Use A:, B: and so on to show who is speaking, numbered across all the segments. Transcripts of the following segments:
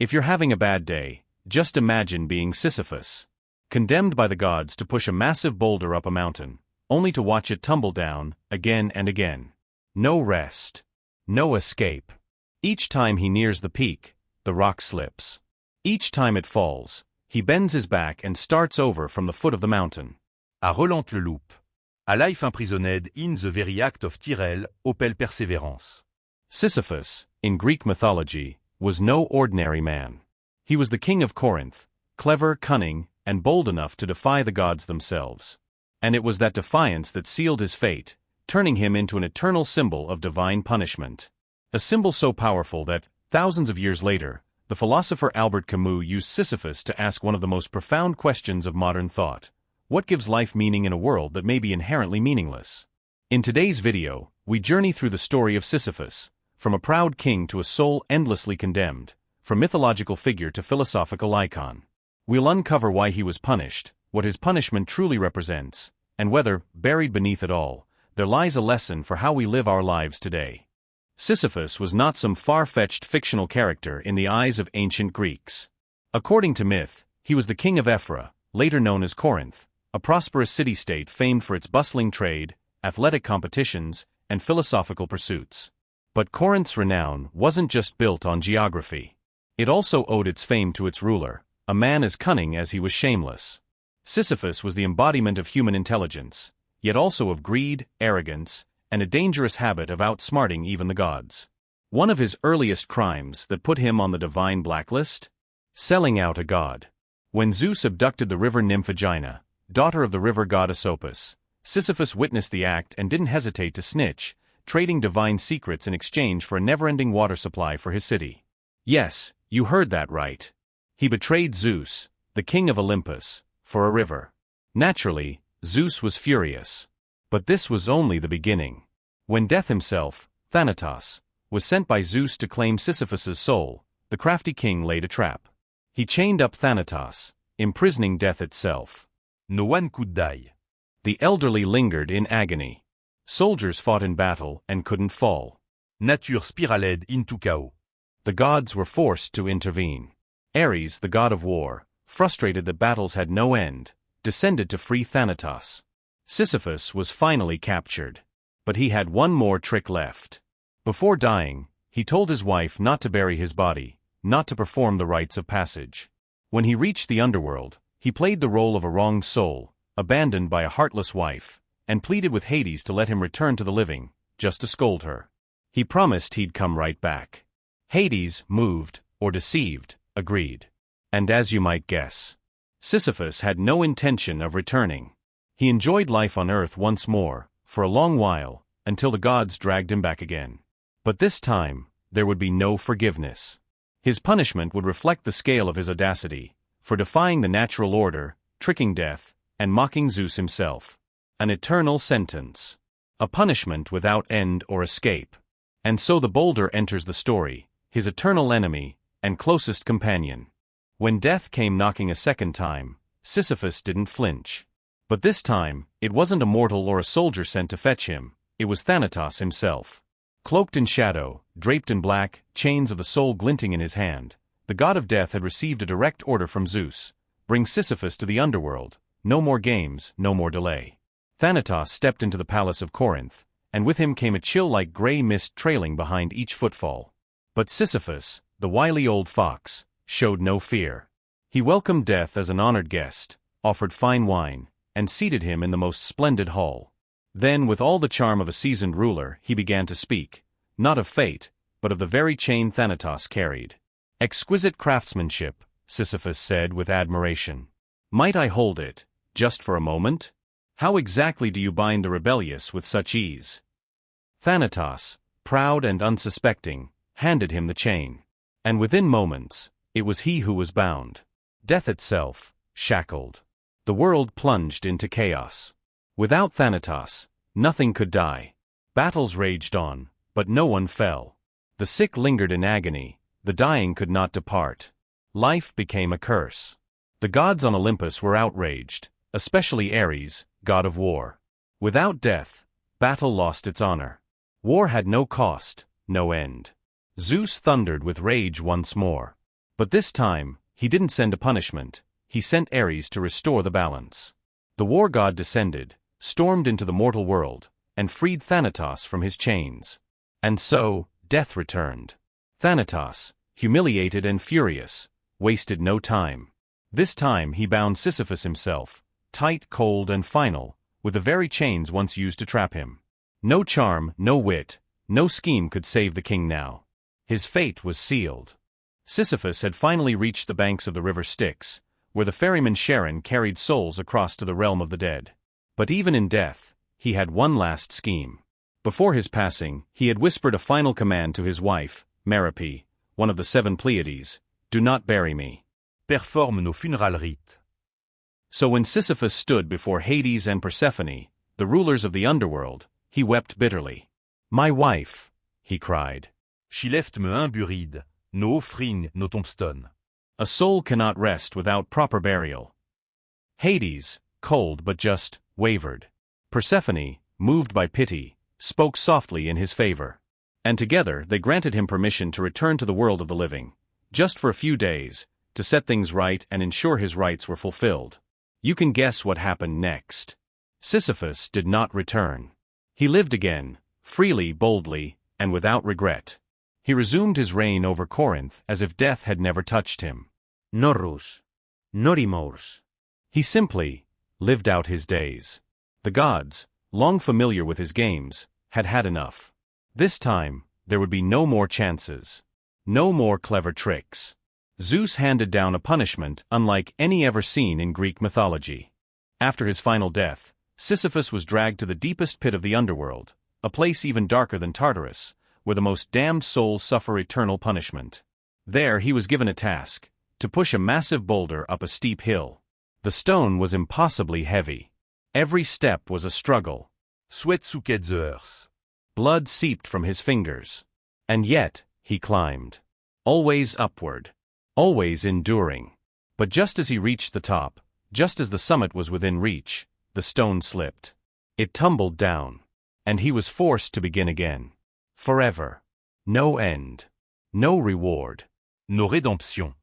A: If you're having a bad day, just imagine being Sisyphus, condemned by the gods to push a massive boulder up a mountain, only to watch it tumble down, again and again. No rest. No escape. Each time he nears the peak, the rock slips. Each time it falls, he bends his back and starts over from the foot of the mountain.
B: À relente le loup. A life imprisonned in the very act of Tyrell, opel perseverance.
A: Sisyphus, in Greek mythology, was no ordinary man. He was the king of Corinth, clever, cunning, and bold enough to defy the gods themselves. And it was that defiance that sealed his fate, turning him into an eternal symbol of divine punishment. A symbol so powerful that, thousands of years later, the philosopher Albert Camus used Sisyphus to ask one of the most profound questions of modern thought. What gives life meaning in a world that may be inherently meaningless? In today's video, we journey through the story of Sisyphus, from a proud king to a soul endlessly condemned, from mythological figure to philosophical icon. We'll uncover why he was punished, what his punishment truly represents, and whether, buried beneath it all, there lies a lesson for how we live our lives today. Sisyphus was not some far-fetched fictional character in the eyes of ancient Greeks. According to myth, he was the king of Ephra, later known as Corinth, a prosperous city-state famed for its bustling trade, athletic competitions, and philosophical pursuits. But Corinth's renown wasn't just built on geography. It also owed its fame to its ruler, a man as cunning as he was shameless. Sisyphus was the embodiment of human intelligence, yet also of greed, arrogance, and a dangerous habit of outsmarting even the gods. One of his earliest crimes that put him on the divine blacklist? Selling out a god. When Zeus abducted the river nymph Aegina, daughter of the river god Sisyphus, Sisyphus witnessed the act and didn't hesitate to snitch, trading divine secrets in exchange for a never-ending water supply for his city. Yes, you heard that right. He betrayed Zeus, the king of Olympus, for a river. Naturally, Zeus was furious. But this was only the beginning. When Death himself, Thanatos, was sent by Zeus to claim Sisyphus's soul, the crafty king laid a trap. He chained up Thanatos, imprisoning Death itself.
B: No one could die.
A: The elderly lingered in agony. Soldiers fought in battle and couldn't fall.
B: Nature spiraled into chaos.
A: The gods were forced to intervene. Ares, the god of war, frustrated that battles had no end, descended to free Thanatos. Sisyphus was finally captured. But he had one more trick left. Before dying, he told his wife not to bury his body, not to perform the rites of passage. When he reached the underworld, he played the role of a wronged soul, abandoned by a heartless wife, and pleaded with Hades to let him return to the living, just to scold her. He promised he'd come right back. Hades, moved, or deceived, agreed. And as you might guess, Sisyphus had no intention of returning. He enjoyed life on earth once more, for a long while, until the gods dragged him back again. But this time, there would be no forgiveness. His punishment would reflect the scale of his audacity, for defying the natural order, tricking Death, and mocking Zeus himself. An eternal sentence. A punishment without end or escape. And so the boulder enters the story, his eternal enemy, and closest companion. When Death came knocking a second time, Sisyphus didn't flinch. But this time, it wasn't a mortal or a soldier sent to fetch him, it was Thanatos himself. Cloaked in shadow, draped in black, chains of the soul glinting in his hand, the god of death had received a direct order from Zeus. Bring Sisyphus to the underworld, no more games, no more delay. Thanatos stepped into the palace of Corinth, and with him came a chill-like gray mist trailing behind each footfall. But Sisyphus, the wily old fox, showed no fear. He welcomed Death as an honored guest, offered fine wine, and seated him in the most splendid hall. Then, with all the charm of a seasoned ruler, he began to speak, not of fate, but of the very chain Thanatos carried. Exquisite craftsmanship, Sisyphus said with admiration. Might I hold it, just for a moment? How exactly do you bind the rebellious with such ease? Thanatos, proud and unsuspecting, handed him the chain. And within moments, it was he who was bound. Death itself, shackled. The world plunged into chaos. Without Thanatos, nothing could die. Battles raged on, but no one fell. The sick lingered in agony, the dying could not depart. Life became a curse. The gods on Olympus were outraged, especially Ares, god of war. Without death, battle lost its honor. War had no cost, no end. Zeus thundered with rage once more. But this time, he didn't send a punishment, he sent Ares to restore the balance. The war god descended, stormed into the mortal world, and freed Thanatos from his chains. And so, death returned. Thanatos, humiliated and furious, wasted no time. This time he bound Sisyphus himself, tight, cold, and final, with the very chains once used to trap him. No charm, no wit, no scheme could save the king now. His fate was sealed. Sisyphus had finally reached the banks of the river Styx, where the ferryman Charon carried souls across to the realm of the dead. But even in death, he had one last scheme. Before his passing, he had whispered a final command to his wife, Merope, one of the 7 Pleiades: "Do not bury me.
B: Performe nos funérailles rites."
A: So when Sisyphus stood before Hades and Persephone, the rulers of the underworld, he wept bitterly. "My wife," he cried.
B: She left me unburied, no offering, no tombstone.
A: A soul cannot rest without proper burial. Hades, cold but just, wavered. Persephone, moved by pity, spoke softly in his favor. And together they granted him permission to return to the world of the living, just for a few days, to set things right and ensure his rights were fulfilled. You can guess what happened next. Sisyphus did not return. He lived again, freely, boldly, and without regret. He resumed his reign over Corinth as if death had never touched him. No ruse, no remorse. He simply lived out his days. The gods, long familiar with his games, had had enough. This time, there would be no more chances. No more clever tricks. Zeus handed down a punishment unlike any ever seen in Greek mythology. After his final death, Sisyphus was dragged to the deepest pit of the underworld, a place even darker than Tartarus, where the most damned souls suffer eternal punishment. There he was given a task: to push a massive boulder up a steep hill. The stone was impossibly heavy. Every step was a struggle.
B: Sweat soaked the earth.
A: Blood seeped from his fingers. And yet, he climbed. Always upward. Always enduring. But just as he reached the top, just as the summit was within reach, the stone slipped. It tumbled down. And he was forced to begin again. Forever. No end. No reward.
B: No rédemption.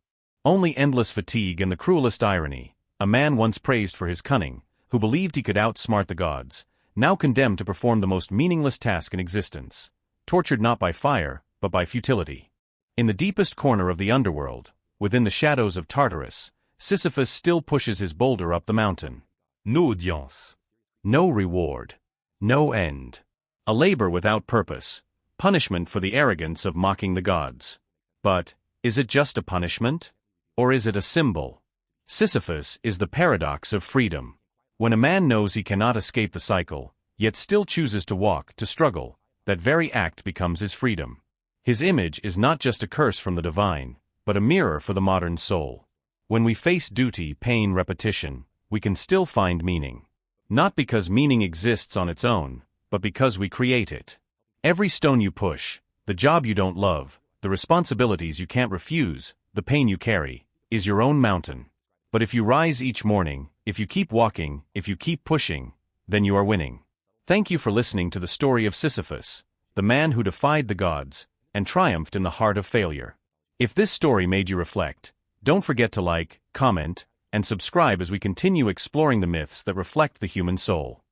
A: Only endless fatigue and the cruelest irony. A man once praised for his cunning, who believed he could outsmart the gods, now condemned to perform the most meaningless task in existence, tortured not by fire, but by futility. In the deepest corner of the underworld, within the shadows of Tartarus, Sisyphus still pushes his boulder up the mountain.
B: No audience.
A: No reward. No end. A labor without purpose. Punishment for the arrogance of mocking the gods. But, is it just a punishment? Or is it a symbol? Sisyphus is the paradox of freedom. When a man knows he cannot escape the cycle, yet still chooses to walk, to struggle, that very act becomes his freedom. His image is not just a curse from the divine, but a mirror for the modern soul. When we face duty, pain, repetition, we can still find meaning. Not because meaning exists on its own, but because we create it. Every stone you push, the job you don't love, the responsibilities you can't refuse, the pain you carry, is your own mountain. But if you rise each morning, if you keep walking, if you keep pushing, then you are winning. Thank you for listening to the story of Sisyphus, the man who defied the gods, and triumphed in the heart of failure. If this story made you reflect, don't forget to like, comment, and subscribe as we continue exploring the myths that reflect the human soul.